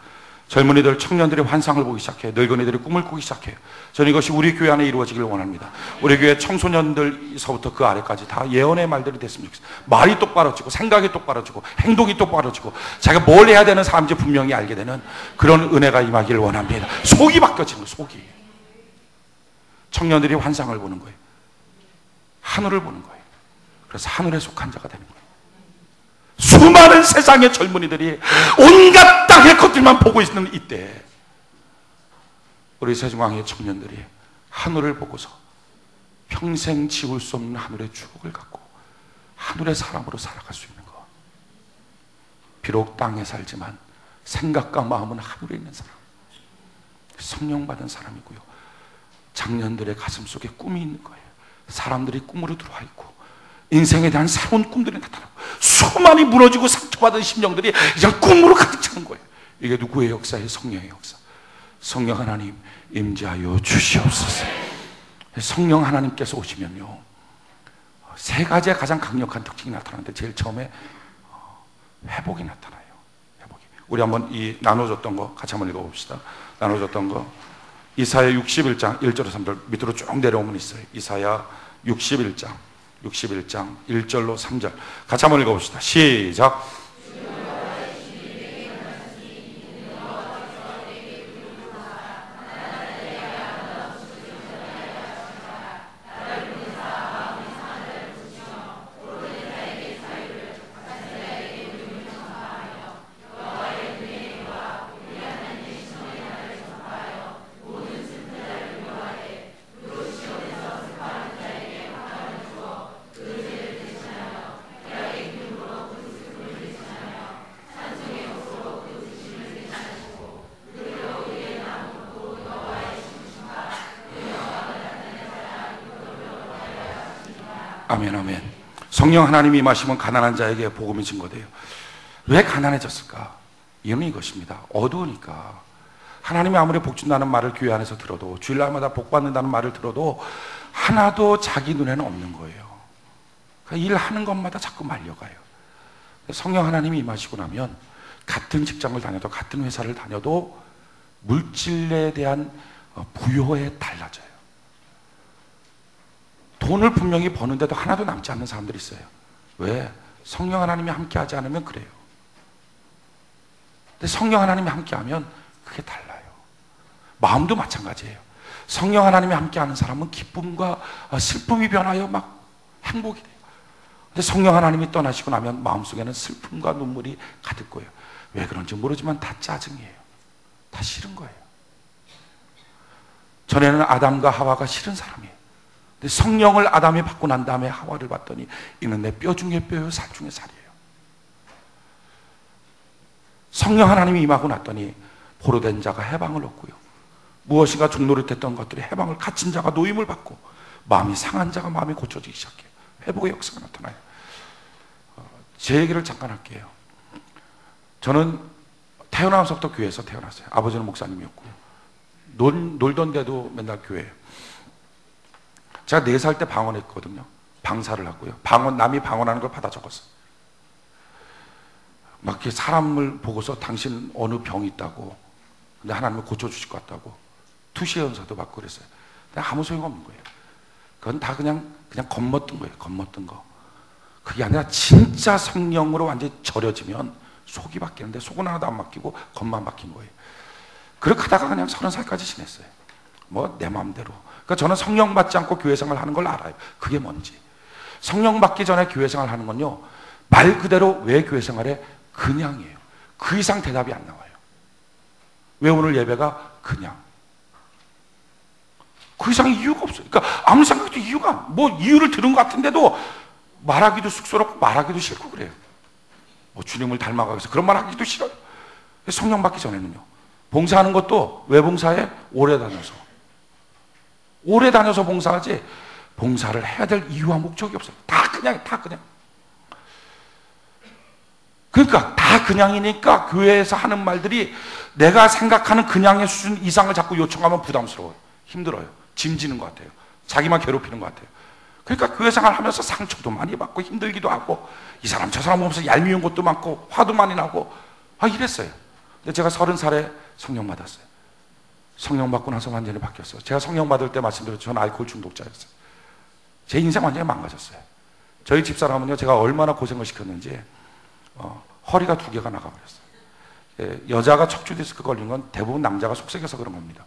젊은이들, 청년들이 환상을 보기 시작해요. 늙은이들이 꿈을 꾸기 시작해요. 저는 이것이 우리 교회 안에 이루어지길 원합니다. 우리 교회 청소년들서부터 그 아래까지 다 예언의 말들이 됐으면 좋겠어요. 말이 똑바로지고 생각이 똑바로지고 행동이 똑바로지고 자기가 뭘 해야 되는 사람인지 분명히 알게 되는 그런 은혜가 임하기를 원합니다. 속이 바뀌어지는 거예요. 속이. 청년들이 환상을 보는 거예요. 하늘을 보는 거예요. 그래서 하늘에 속한 자가 되는 거예요. 수많은 세상의 젊은이들이 온갖 땅의 것들만 보고 있는 이때 우리 세중앙의 청년들이 하늘을 보고서 평생 지울 수 없는 하늘의 추억을 갖고 하늘의 사람으로 살아갈 수 있는 것. 비록 땅에 살지만 생각과 마음은 하늘에 있는 사람, 성령 받은 사람이고요. 장년들의 가슴 속에 꿈이 있는 거예요. 사람들이 꿈으로 들어와 있고 인생에 대한 새로운 꿈들이 나타나고 수많이 무너지고 상처받은 심령들이 그냥 꿈으로 가득 차는 거예요. 이게 누구의 역사예요? 성령의 역사. 성령 하나님 임재하여 주시옵소서. 성령 하나님께서 오시면요 세 가지의 가장 강력한 특징이 나타나는데 제일 처음에 회복이 나타나요. 회복이. 우리 한번 이 나눠줬던 거 같이 한번 읽어봅시다. 나눠줬던 거 이사야 61장 1절에서 3절 밑으로 쭉 내려오면 있어요. 이사야 61장 1절로 3절 같이 한번 읽어봅시다. 시작. 아멘, 아멘. 성령 하나님이 임하시면 가난한 자에게 복음이 증거돼요. 왜 가난해졌을까? 이유는 이것입니다. 어두우니까. 하나님이 아무리 복 준다는 말을 교회 안에서 들어도 주일날마다 복 받는다는 말을 들어도 하나도 자기 눈에는 없는 거예요. 그러니까 일하는 것마다 자꾸 말려가요. 성령 하나님이 임하시고 나면 같은 직장을 다녀도 같은 회사를 다녀도 물질에 대한 부여에 달라져요. 돈을 분명히 버는데도 하나도 남지 않는 사람들이 있어요. 왜? 성령 하나님이 함께하지 않으면 그래요. 근데 성령 하나님이 함께하면 그게 달라요. 마음도 마찬가지예요. 성령 하나님이 함께하는 사람은 기쁨과 슬픔이 변하여 막 행복이 돼요. 근데 성령 하나님이 떠나시고 나면 마음속에는 슬픔과 눈물이 가득 고요. 왜 그런지 모르지만 다 짜증이에요. 다 싫은 거예요. 전에는 아담과 하와가 싫은 사람이에요. 근데 성령을 아담이 받고 난 다음에 하와를 봤더니 이는 내 뼈 중에 뼈요 살 중에 살이에요. 성령 하나님이 임하고 났더니 포로된 자가 해방을 얻고요. 무엇인가 종노릇했던 것들이 해방을 갇힌 자가 노임을 받고 마음이 상한 자가 마음이 고쳐지기 시작해요. 회복의 역사가 나타나요. 제 얘기를 잠깐 할게요. 저는 태어나서부터 교회에서 태어났어요. 아버지는 목사님이었고요. 놀던 데도 맨날 교회예요. 제가 4살 때 방언했거든요. 방사를 하고요. 남이 방언하는 걸 받아 적었어요. 막 이렇게 사람을 보고서 당신 어느 병이 있다고, 근데 하나님은 고쳐주실 것 같다고 투시 연사도 받고 그랬어요. 근데 아무 소용없는 거예요. 그건 다 그냥 겁먹던 거예요. 겁먹던 거. 그게 아니라 진짜 성령으로 완전히 절여지면 속이 바뀌는데 속은 하나도 안 바뀌고 겉만 바뀐 거예요. 그렇게 하다가 그냥 30살까지 지냈어요. 뭐 내 마음대로. 그러니까 저는 성령 받지 않고 교회 생활 하는 걸 알아요. 그게 뭔지. 성령 받기 전에 교회 생활 하는 건요, 말 그대로 왜 교회 생활에 그냥이에요. 그 이상 대답이 안 나와요. 왜 오늘 예배가 그냥. 그 이상 이유가 없어요. 그러니까 아무 생각도 이유가, 뭐 이유를 들은 것 같은데도 말하기도 쑥스럽고 말하기도 싫고 그래요. 뭐 주님을 닮아가기 위해서 그런 말 하기도 싫어요. 성령 받기 전에는요. 봉사하는 것도 왜 봉사해? 오래 다녀서 봉사하지 봉사를 해야 될 이유와 목적이 없어요. 다 그냥. 그러니까 다 그냥이니까 교회에서 하는 말들이 내가 생각하는 그냥의 수준 이상을 자꾸 요청하면 부담스러워요. 힘들어요. 짐지는 것 같아요. 자기만 괴롭히는 것 같아요. 그러니까 교회 생활하면서 상처도 많이 받고 힘들기도 하고 이 사람 저 사람 보면서 얄미운 것도 많고 화도 많이 나고 이랬어요. 근데 제가 30살에 성령 받았어요. 성령 받고 나서 완전히 바뀌었어요. 제가 성령 받을 때 말씀드렸죠. 저는 알코올 중독자였어요. 제 인생 완전히 망가졌어요. 저희 집사람은요, 제가 얼마나 고생을 시켰는지 허리가 2개가 나가버렸어요. 예, 여자가 척추 디스크 걸린 건 대부분 남자가 속썩여서 그런 겁니다.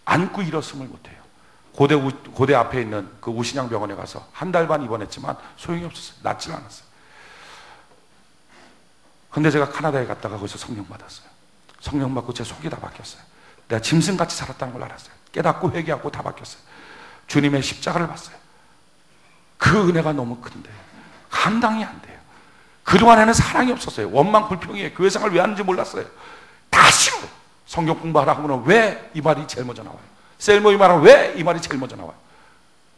안고 일었음을 못해요. 고대 앞에 있는 그 우신양 병원에 가서 1달 반 입원했지만 소용이 없었어요. 낫질 않았어요. 근데 제가 카나다에 갔다가 거기서 성령 받았어요. 성령 받고 제 속이 다 바뀌었어요. 내가 짐승같이 살았다는 걸 알았어요. 깨닫고 회개하고 다 바뀌었어요. 주님의 십자가를 봤어요. 그 은혜가 너무 큰데 감당이 안 돼요. 그동안에는 사랑이 없었어요. 원망 불평이에요. 교회 생활 왜 하는지 몰랐어요. 다 싫어요. 성경 공부하라 하면 왜 이 말이 제일 먼저 나와요? 셀모이 말하면 왜 이 말이 제일 먼저 나와요?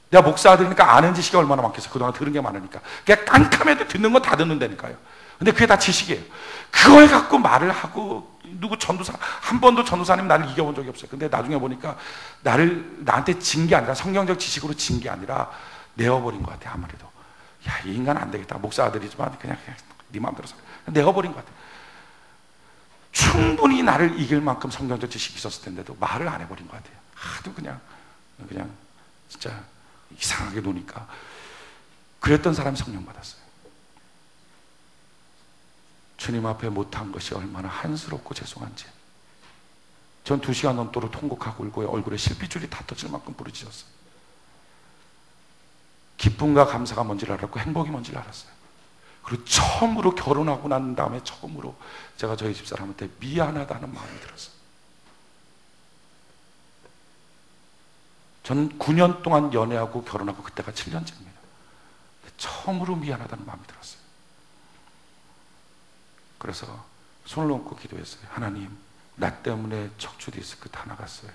내가 목사 아들이니까 아는 지식이 얼마나 많겠어요. 그동안 들은 게 많으니까. 그냥 깜깜해도 듣는 건 다 듣는다니까요. 근데 그게 다 지식이에요. 그걸 갖고 말을 하고 누구 전도사 한 번도 전도사님 나를 이겨본 적이 없어요. 근데 나중에 보니까 나한테 진 게 아니라 성경적 지식으로 진 게 아니라 내어버린 것 같아요. 아무래도 이 인간 안 되겠다. 목사 아들이지만 그냥 네 마음대로 살아. 내어버린 것 같아요. 충분히 나를 이길 만큼 성경적 지식이 있었을 텐데도 말을 안 해버린 것 같아요. 하도 그냥 진짜 이상하게 노니까. 그랬던 사람이 성령 받았어요. 주님 앞에 못한 것이 얼마나 한스럽고 죄송한지. 전 2시간 넘도록 통곡하고 울고 얼굴에 실핏줄이 다 터질 만큼 부르짖었어요. 기쁨과 감사가 뭔지를 알았고 행복이 뭔지를 알았어요. 그리고 처음으로 결혼하고 난 다음에 처음으로 제가 저희 집사람한테 미안하다는 마음이 들었어요. 저는 9년 동안 연애하고 결혼하고 그때가 7년째입니다. 처음으로 미안하다는 마음이 들었어요. 그래서 손을 얹고 기도했어요. 하나님, 나 때문에 척추 디스크 다 나갔어요.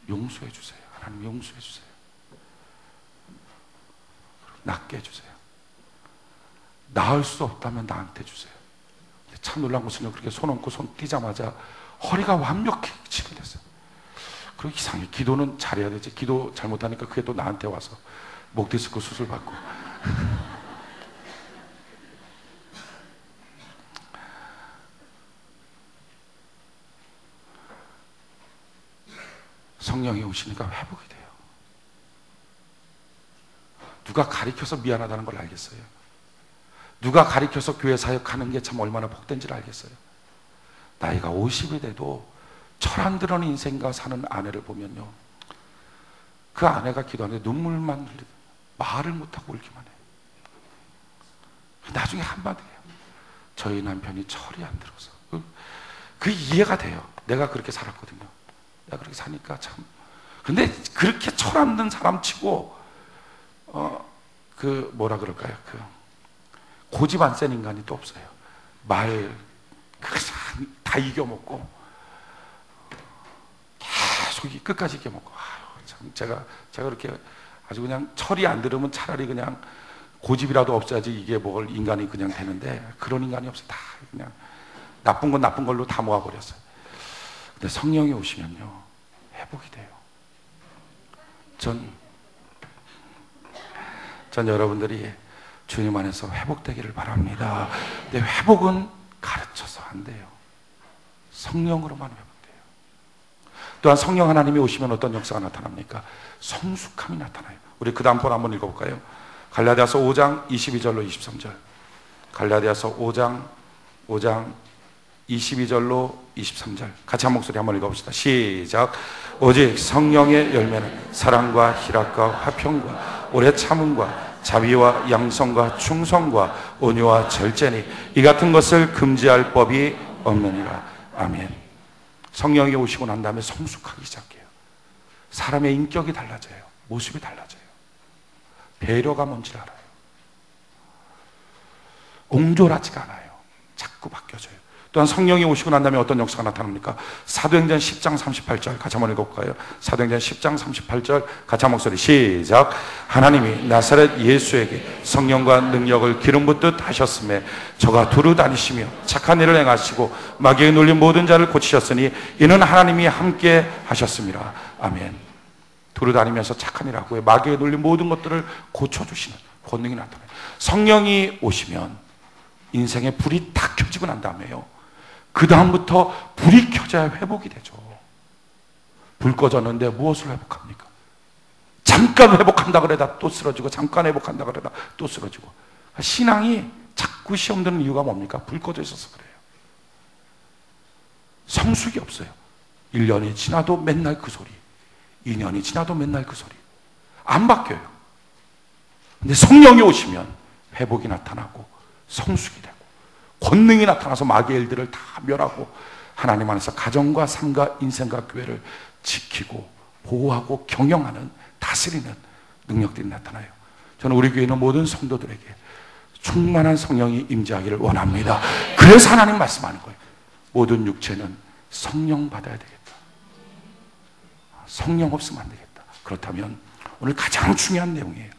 용서해 주세요. 하나님 용서해 주세요. 낫게 해주세요. 나을 수 없다면 나한테 주세요. 참 놀란 것은요, 그렇게 손 얹고 손 띄자마자 허리가 완벽히 치료됐어요. 그리고 이상해. 기도는 잘해야 되지. 기도 잘못하니까 그게 또 나한테 와서 목 디스크 수술 받고. 성령이 오시니까 회복이 돼요. 누가 가르쳐서 미안하다는 걸 알겠어요. 누가 가르쳐서 교회 사역하는 게 참 얼마나 복된지를 알겠어요. 나이가 50이 돼도 철 안 들어는 인생과 사는 아내를 보면요, 그 아내가 기도하는데 눈물만 흘리고 말을 못하고 울기만 해요. 나중에 한마디 해요. 저희 남편이 철이 안 들어서. 그 이해가 돼요. 내가 그렇게 살았거든요. 내가 그렇게 사니까 참. 근데 그렇게 철 안 든 사람 치고 뭐라 그럴까요? 고집 안 센 인간이 또 없어요. 말 다 이겨먹고 계속 끝까지 이겨먹고. 참 제가 그렇게 아주 그냥 철이 안 들으면 차라리 그냥 고집이라도 없어야지 이게 뭘 인간이 그냥 되는데 그런 인간이 없어요. 다 그냥 나쁜 건 나쁜 걸로 다 모아버렸어요. 근데 성령이 오시면요, 회복이 돼요. 전 여러분들이 주님 안에서 회복되기를 바랍니다. 근데 회복은 가르쳐서 안 돼요. 성령으로만 회복돼요. 또한 성령 하나님이 오시면 어떤 역사가 나타납니까? 성숙함이 나타나요. 우리 그 다음 번 한번 읽어볼까요? 갈라디아서 5장 22절로 23절. 갈라디아서 5장 22절로 23절. 같이 한 목소리 한번 읽어봅시다. 시작. 오직 성령의 열매는 사랑과 희락과 화평과 오래 참음과 자비와 양성과 충성과 온유와 절제니 이 같은 것을 금지할 법이 없느니라. 아멘. 성령이 오시고 난 다음에 성숙하기 시작해요. 사람의 인격이 달라져요. 모습이 달라져요. 배려가 뭔지를 알아요. 옹졸하지가 않아요. 자꾸 바뀌어져요. 또한 성령이 오시고 난 다음에 어떤 역사가 나타납니까? 사도행전 10장 38절 같이 한번 읽어볼까요? 사도행전 10장 38절 같이 한 목소리 시작. 하나님이 나사렛 예수에게 성령과 능력을 기름 붓듯 하셨음에 저가 두루 다니시며 착한 일을 행하시고 마귀에 눌린 모든 자를 고치셨으니 이는 하나님이 함께 하셨습니다. 아멘. 두루 다니면서 착한 일 하고요, 마귀에 눌린 모든 것들을 고쳐주시는 권능이 나타나요. 성령이 오시면 인생의 불이 다 켜지고 난 다음에요, 그 다음부터 불이 켜져야 회복이 되죠. 불 꺼졌는데 무엇을 회복합니까? 잠깐 회복한다 그러다 또 쓰러지고, 잠깐 회복한다 그러다 또 쓰러지고. 신앙이 자꾸 시험 드는 이유가 뭡니까? 불 꺼져 있어서 그래요. 성숙이 없어요. 1년이 지나도 맨날 그 소리, 2년이 지나도 맨날 그 소리, 안 바뀌어요. 근데 성령이 오시면 회복이 나타나고 성숙이 되고 권능이 나타나서 마귀의 일들을 다 멸하고 하나님 안에서 가정과 삶과 인생과 교회를 지키고 보호하고 경영하는, 다스리는 능력들이 나타나요. 저는 우리 교회 있는 모든 성도들에게 충만한 성령이 임재하기를 원합니다. 그래서 하나님 말씀하는 거예요. 모든 육체는 성령 받아야 되겠다. 성령 없으면 안 되겠다. 그렇다면 오늘 가장 중요한 내용이에요.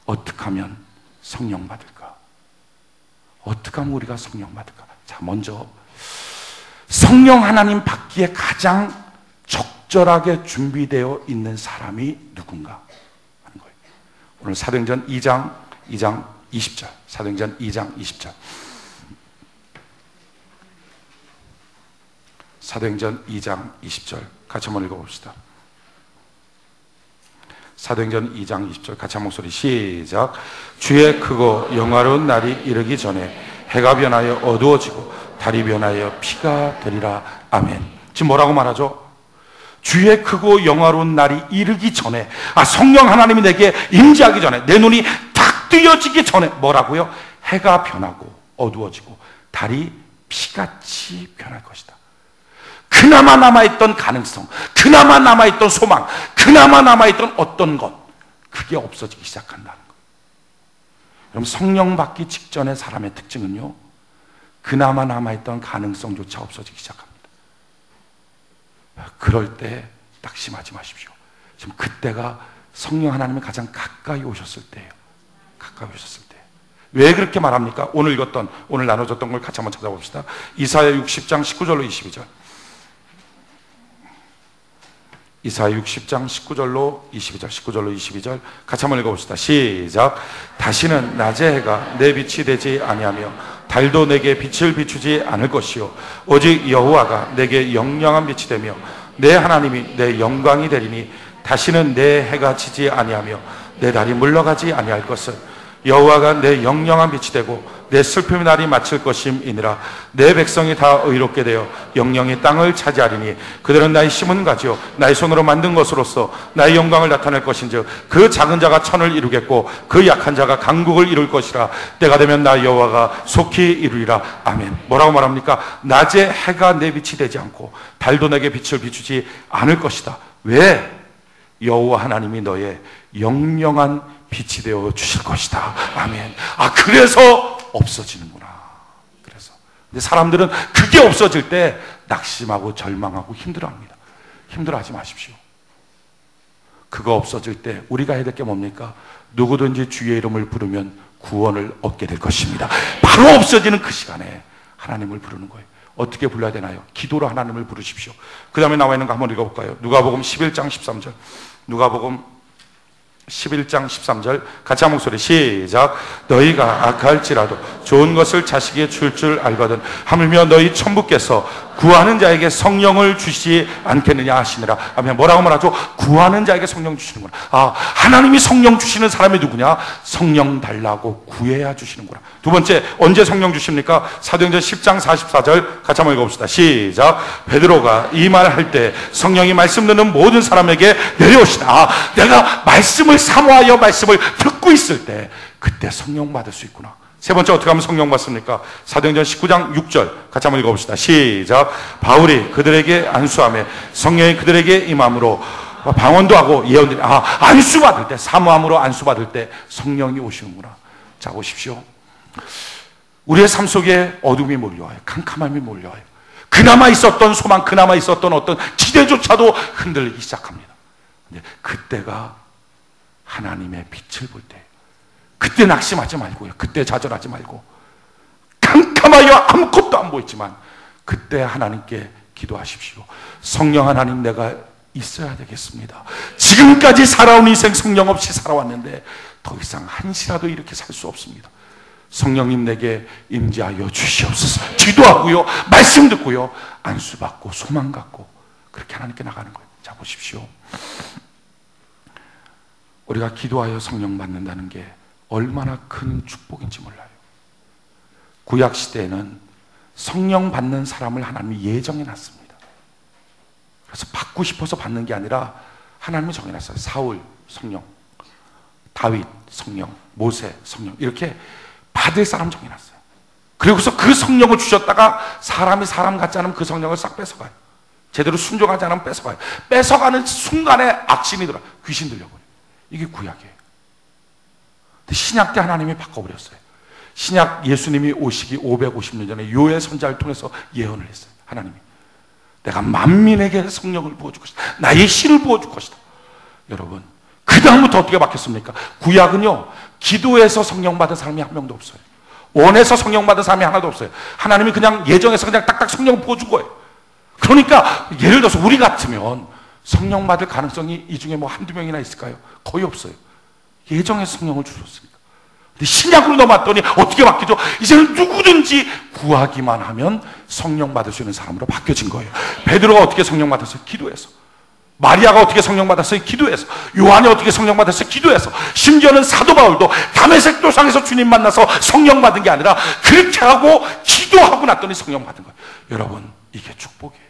어떻게 하면 성령 받을까? 어떻게 하면 우리가 성령 받을까? 자, 먼저 성령 하나님 받기에 가장 적절하게 준비되어 있는 사람이 누군가 하는 거예요. 오늘 사도행전 2장 20절, 사도행전 2장 20절, 사도행전 2장 20절 같이 한번 읽어봅시다. 사도행전 2장 20절 같이 한 목소리 시작. 주의 크고 영화로운 날이 이르기 전에 해가 변하여 어두워지고 달이 변하여 피가 되리라. 아멘. 지금 뭐라고 말하죠? 주의 크고 영화로운 날이 이르기 전에, 성령 하나님이 내게 임재하기 전에, 내 눈이 탁 뜨여지기 전에 뭐라고요? 해가 변하고 어두워지고 달이 피같이 변할 것이다. 그나마 남아있던 가능성, 그나마 남아있던 소망, 그나마 남아있던 어떤 것, 그게 없어지기 시작한다는 거예요. 여러분, 성령 받기 직전의 사람의 특징은요, 그나마 남아있던 가능성조차 없어지기 시작합니다. 그럴 때 낙심하지 마십시오. 지금 그때가 성령 하나님이 가장 가까이 오셨을 때예요. 가까이 오셨을 때. 왜 그렇게 말합니까? 오늘 읽었던, 오늘 나눠줬던 걸 같이 한번 찾아봅시다. 이사야 60장 19절로 22절. 이사야 60장 19절로 22절 같이 한번 읽어봅시다. 시작. 다시는 낮의 해가 내 빛이 되지 아니하며 달도 내게 빛을 비추지 않을 것이요 오직 여호와가 내게 영영한 빛이 되며 내 하나님이 내 영광이 되리니 다시는 내 해가 지지 아니하며 내 달이 물러가지 아니할 것은 여호와가 내 영영한 빛이 되고 내 슬픔의 날이 마칠 것임이니라. 내 백성이 다 의롭게 되어 영영이 땅을 차지하리니 그들은 나의 심은 가지요 나의 손으로 만든 것으로서 나의 영광을 나타낼 것인즉 그 작은 자가 천을 이루겠고 그 약한 자가 강국을 이룰 것이라. 때가 되면 나 여호와가 속히 이루리라. 아멘. 뭐라고 말합니까? 낮에 해가 내 빛이 되지 않고 달도 내게 빛을 비추지 않을 것이다. 왜? 여호와 하나님이 너의 영영한 빛이 되어 주실 것이다. 아멘. 그래서 없어지는구나. 그래서. 근데 사람들은 그게 없어질 때 낙심하고 절망하고 힘들어합니다. 힘들어하지 마십시오. 그거 없어질 때 우리가 해야 될 게 뭡니까? 누구든지 주의 이름을 부르면 구원을 얻게 될 것입니다. 바로 없어지는 그 시간에 하나님을 부르는 거예요. 어떻게 불러야 되나요? 기도로 하나님을 부르십시오. 그 다음에 나와 있는 거 한번 읽어볼까요? 누가복음 11장 13절. 누가복음 11장 13절 같이 한 목소리 시작. 너희가 악할지라도 좋은 것을 자식에게 줄 줄 알거든 하물며 너희 천부께서 구하는 자에게 성령을 주시지 않겠느냐 하시니라. 아멘. 뭐라고 말하죠? 구하는 자에게 성령 주시는구나. 하나님이 성령 주시는 사람이 누구냐? 성령 달라고 구해야 주시는구나. 두 번째, 언제 성령 주십니까? 사도행전 10장 44절 같이 한번 읽어봅시다. 시작. 베드로가 이 말 할 때 성령이 말씀 듣는 모든 사람에게 내려오시다. 내가 말씀을 사모하여 말씀을 듣고 있을 때 그때 성령 받을 수 있구나. 세 번째, 어떻게 하면 성령 받습니까? 사도행전 19장 6절 같이 한번 읽어봅시다. 시작. 바울이 그들에게 안수하며 성령이 그들에게 임함으로 방언도 하고 예언들이 안수받을 때, 사모함으로 안수받을 때 성령이 오시는구나. 자, 보십시오. 우리의 삶 속에 어둠이 몰려와요. 캄캄함이 몰려와요. 그나마 있었던 소망, 그나마 있었던 어떤 기대조차도 흔들리기 시작합니다. 근데 그때가 하나님의 빛을 볼 때, 그때 낙심하지 말고요. 그때 좌절하지 말고, 캄캄하여 아무것도 안 보이지만 그때 하나님께 기도하십시오. 성령 하나님, 내가 있어야 되겠습니다. 지금까지 살아온 인생 성령 없이 살아왔는데 더 이상 한시라도 이렇게 살 수 없습니다. 성령님 내게 임재하여 주시옵소서. 기도하고요, 말씀 듣고요, 안수 받고 소망 갖고 그렇게 하나님께 나가는 거예요. 자, 보십시오. 우리가 기도하여 성령 받는다는 게 얼마나 큰 축복인지 몰라요. 구약 시대에는 성령 받는 사람을 하나님이 예정해 놨습니다. 그래서 받고 싶어서 받는 게 아니라 하나님이 정해놨어요. 사울 성령, 다윗 성령, 모세 성령, 이렇게 받을 사람 정해놨어요. 그리고서 그 성령을 주셨다가 사람이 사람 같지 않으면 그 성령을 싹 뺏어가요. 제대로 순종하지 않으면 뺏어가요. 뺏어가는 순간에 악신이 들어, 귀신 들려버려요. 이게 구약이에요. 근데 신약 때 하나님이 바꿔버렸어요. 신약 예수님이 오시기 550년 전에 요엘 선지자를 통해서 예언을 했어요. 하나님이 내가 만민에게 성령을 부어줄 것이다. 나의 신을 부어줄 것이다. 여러분, 그 다음부터 어떻게 바뀌었습니까? 구약은요, 기도해서 성령 받은 사람이 한 명도 없어요. 원해서 성령 받은 사람이 하나도 없어요. 하나님이 그냥 예정해서 그냥 딱딱 성령을 부어준 거예요. 그러니까 예를 들어서 우리 같으면 성령 받을 가능성이 이 중에 뭐 한두 명이나 있을까요? 거의 없어요. 예정해서 성령을 주셨으니까. 근데 신약으로 넘어왔더니 어떻게 바뀌죠? 이제는 누구든지 구하기만 하면 성령 받을 수 있는 사람으로 바뀌어진 거예요. 베드로가 어떻게 성령 받았어요? 기도해서. 마리아가 어떻게 성령 받았어요? 기도해서. 요한이 어떻게 성령 받았어요? 기도해서. 심지어는 사도 바울도 다메섹 도상에서 주님 만나서 성령 받은 게 아니라 그렇게 하고 기도하고 났더니 성령 받은 거예요. 여러분, 이게 축복이에요.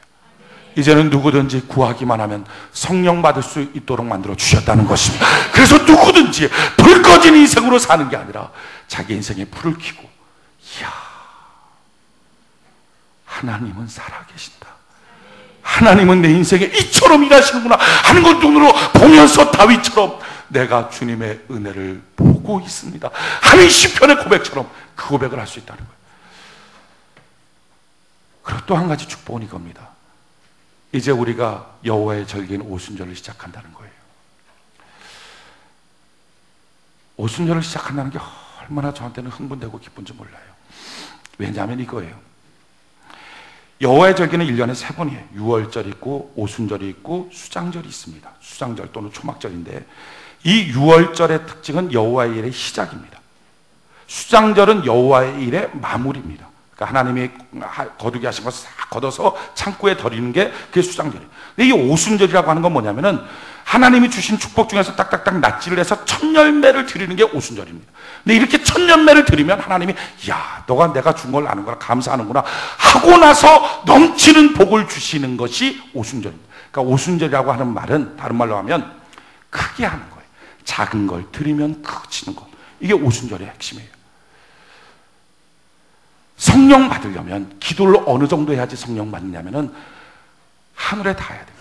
이제는 누구든지 구하기만 하면 성령 받을 수 있도록 만들어 주셨다는 것입니다. 그래서 누구든지 불 꺼진 인생으로 사는 게 아니라 자기 인생에 불을 켜고, 이야, 하나님은 살아계신다, 하나님은 내 인생에 이처럼 일하시는구나 하는 걸 눈으로 보면서 다윗처럼 내가 주님의 은혜를 보고 있습니다 하는 시편의 고백처럼 그 고백을 할 수 있다는 거예요. 그리고 또 한 가지 축복은 이겁니다. 이제 우리가 여호와의 절기인 오순절을 시작한다는 거예요. 오순절을 시작한다는 게 얼마나 저한테는 흥분되고 기쁜지 몰라요. 왜냐하면 이거예요. 여호와의 절기는 1년에 3번이에요. 유월절 있고 오순절이 있고 수장절이 있습니다. 수장절 또는 초막절인데, 이 유월절의 특징은 여호와의 일의 시작입니다. 수장절은 여호와의 일의 마무리입니다. 그러니까 하나님이 거두게 하신 것을 싹 걷어서 창고에 덜이는 게 그게 수장절이에요. 근데 이 오순절이라고 하는 건 뭐냐면은 하나님이 주신 축복 중에서 딱딱딱 낫지를 해서 첫 열매를 드리는 게 오순절입니다. 근데 이렇게 첫 열매를 드리면 하나님이, 야, 너가 내가 준 걸 아는구나, 감사하는구나 하고 나서 넘치는 복을 주시는 것이 오순절입니다. 그러니까 오순절이라고 하는 말은 다른 말로 하면 크게 하는 거예요. 작은 걸 드리면 커지는 것. 이게 오순절의 핵심이에요. 성령 받으려면 기도를 어느 정도 해야지 성령 받느냐면은 하늘에 닿아야 됩니다.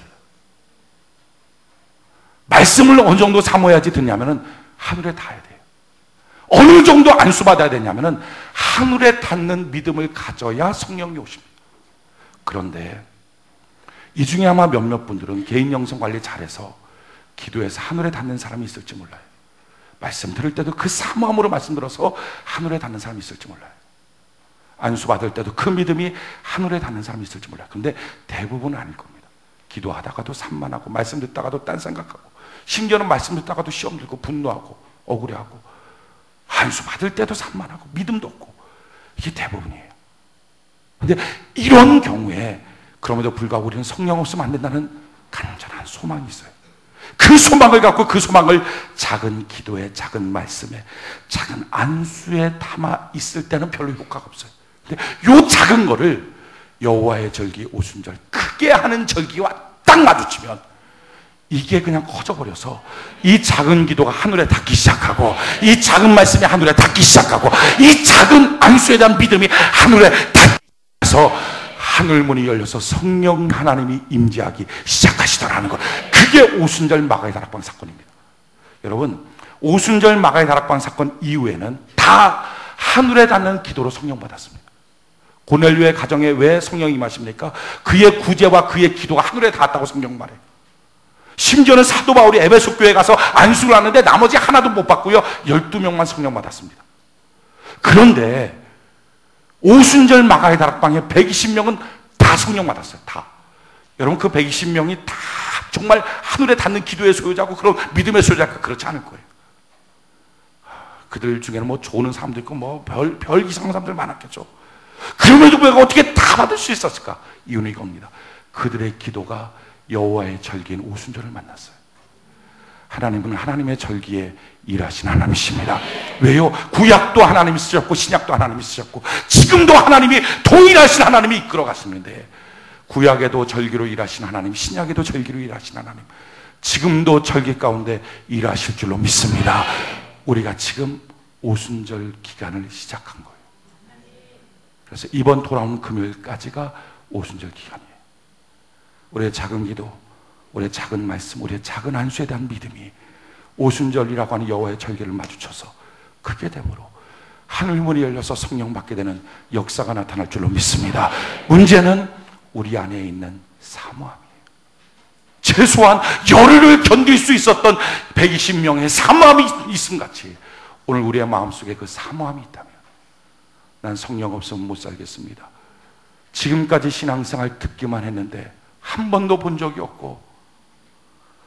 말씀을 어느 정도 사모해야지 듣냐면은 하늘에 닿아야 돼요. 어느 정도 안수 받아야 되냐면은 하늘에 닿는 믿음을 가져야 성령이 오십니다. 그런데 이 중에 아마 몇몇 분들은 개인 영성 관리 잘해서 기도해서 하늘에 닿는 사람이 있을지 몰라요. 말씀 들을 때도 그 사모함으로 말씀 들어서 하늘에 닿는 사람이 있을지 몰라요. 안수 받을 때도 그 믿음이 하늘에 닿는 사람이 있을지 몰라요. 근데 대부분은 아닐 겁니다. 기도하다가도 산만하고, 말씀 듣다가도 딴 생각하고, 심지어는 말씀 듣다가도 시험 들고 분노하고 억울해하고, 안수 받을 때도 산만하고 믿음도 없고, 이게 대부분이에요. 근데 이런 경우에 그럼에도 불구하고 우리는 성령 없으면 안 된다는 간절한 소망이 있어요. 그 소망을 갖고 그 소망을 작은 기도에, 작은 말씀에, 작은 안수에 담아 있을 때는 별로 효과가 없어요. 근데 요 작은 거를 여호와의 절기 오순절, 크게 하는 절기와 딱 마주치면 이게 그냥 커져버려서 이 작은 기도가 하늘에 닿기 시작하고, 이 작은 말씀이 하늘에 닿기 시작하고, 이 작은 안수에 대한 믿음이 하늘에 닿아서 하늘문이 열려서 성령 하나님이 임재하기 시작하시더라는 것. 그게 오순절 마가의 다락방 사건입니다. 여러분, 오순절 마가의 다락방 사건 이후에는 다 하늘에 닿는 기도로 성령 받았습니다. 고넬료의 가정에 왜 성령이 임하십니까? 그의 구제와 그의 기도가 하늘에 닿았다고 성경 말해요. 심지어는 사도 바울이 에베소 교회에 가서 안수를 하는데 나머지 하나도 못 받고요, 12명만 성령 받았습니다. 그런데 오순절 마가의 다락방에 120명은 다 성령 받았어요. 다. 여러분, 그 120명이 다 정말 하늘에 닿는 기도의 소유자고 그런 믿음의 소유자가 그렇지 않을 거예요. 그들 중에는 뭐 좋은 사람도 있고 뭐 별 이상한 사람들 많았겠죠. 그럼에도 불구하고 어떻게 다 받을 수 있었을까? 이유는 이겁니다. 그들의 기도가 여호와의 절기인 오순절을 만났어요. 하나님은 하나님의 절기에 일하신 하나님이십니다. 왜요? 구약도 하나님이 쓰셨고 신약도 하나님이 쓰셨고 지금도 하나님이 동일하신 하나님이 이끌어 가시는데, 구약에도 절기로 일하신 하나님, 신약에도 절기로 일하신 하나님, 지금도 절기 가운데 일하실 줄로 믿습니다. 우리가 지금 오순절 기간을 시작한 거예요. 그래서 이번 돌아오는 금요일까지가 오순절 기간이에요. 우리의 작은 기도, 우리의 작은 말씀, 우리의 작은 안수에 대한 믿음이 오순절이라고 하는 여호와의 절기를 마주쳐서 크게 됨으로 하늘문이 열려서 성령 받게 되는 역사가 나타날 줄로 믿습니다. 문제는 우리 안에 있는 사모함이에요. 최소한 열흘을 견딜 수 있었던 120명의 사모함이 있음같이 오늘 우리의 마음속에 그 사모함이 있다면, 난 성령 없으면 못 살겠습니다. 지금까지 신앙생활 듣기만 했는데 한 번도 본 적이 없고,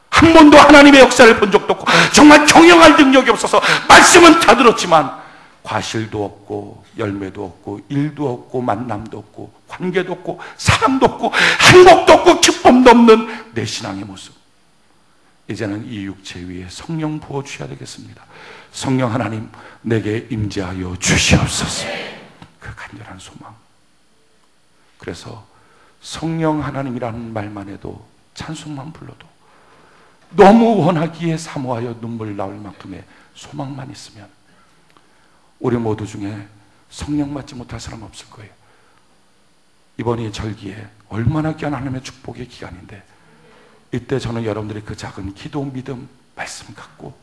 한 번도 하나님의 역사를 본 적도 없고, 정말 경영할 능력이 없어서 말씀은 다 들었지만 과실도 없고 열매도 없고 일도 없고 만남도 없고 관계도 없고 사랑도 없고 행복도 없고 기쁨도 없는 내 신앙의 모습. 이제는 이 육체 위에 성령 부어주셔야 되겠습니다. 성령 하나님, 내게 임재하여 주시옵소서. 그 간절한 소망. 그래서 성령 하나님이라는 말만 해도, 찬송만 불러도 너무 원하기에 사모하여 눈물 나올 만큼의 소망만 있으면 우리 모두 중에 성령 받지 못할 사람 없을 거예요. 이번이 절기에 얼마나 귀한 하나님의 축복의 기간인데, 이때 저는 여러분들이 그 작은 기도, 믿음, 말씀 갖고,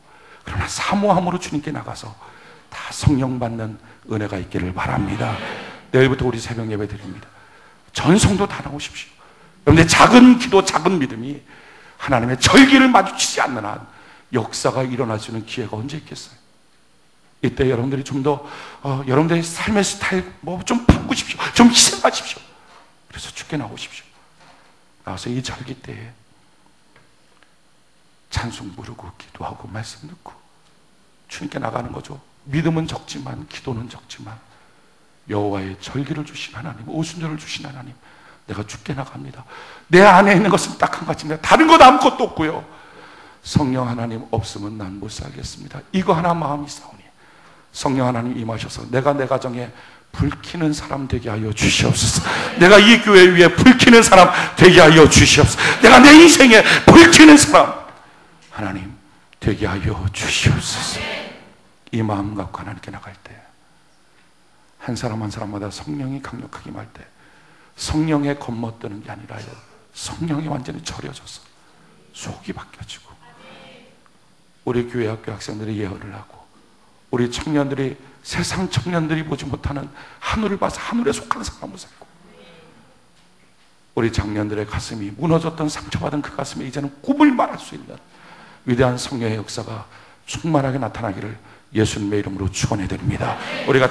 그러나 사모함으로 주님께 나가서 다 성령 받는 은혜가 있기를 바랍니다. 내일부터 우리 새벽 예배 드립니다. 전성도 다 나오십시오. 여러분의 작은 기도, 작은 믿음이 하나님의 절기를 마주치지 않는 한 역사가 일어날 수 있는 기회가 언제 있겠어요? 이때 여러분들이 좀 더 여러분들의 삶의 스타일 뭐 좀 바꾸십시오. 좀 희생하십시오. 그래서 주께 나오십시오. 나와서 이 절기 때에 찬송 부르고 기도하고 말씀 듣고 주님께 나가는 거죠. 믿음은 적지만, 기도는 적지만, 여호와의 절기를 주신 하나님, 오순절을 주신 하나님, 내가 주께 나갑니다. 내 안에 있는 것은 딱 한 가지입니다. 다른 것 아무것도 없고요. 성령 하나님 없으면 난 못 살겠습니다. 이거 하나 마음이 싸우니 성령 하나님 임하셔서 내가 내 가정에 불키는 사람 되게 하여 주시옵소서. 내가 이 교회 위에 불키는 사람 되게 하여 주시옵소서. 내가 내 인생에 불키는 사람 하나님 되게 하여 주시옵소서. 이 마음 갖고 하나님께 나갈 때, 한 사람 한 사람마다 성령이 강력하게 임할 때 성령에 겁먹드는 게 아니라요, 성령이 완전히 절여져서 속이 바뀌어지고, 우리 교회 학교 학생들이 예언을 하고, 우리 청년들이 세상 청년들이 보지 못하는 하늘을 봐서 하늘에 속한 사람을 살고, 우리 장년들의 가슴이 무너졌던 상처받은 그 가슴에 이제는 꿈을 말할 수 있는 위대한 성령의 역사가 충만하게 나타나기를 예수님의 이름으로 축원해 드립니다. 우리가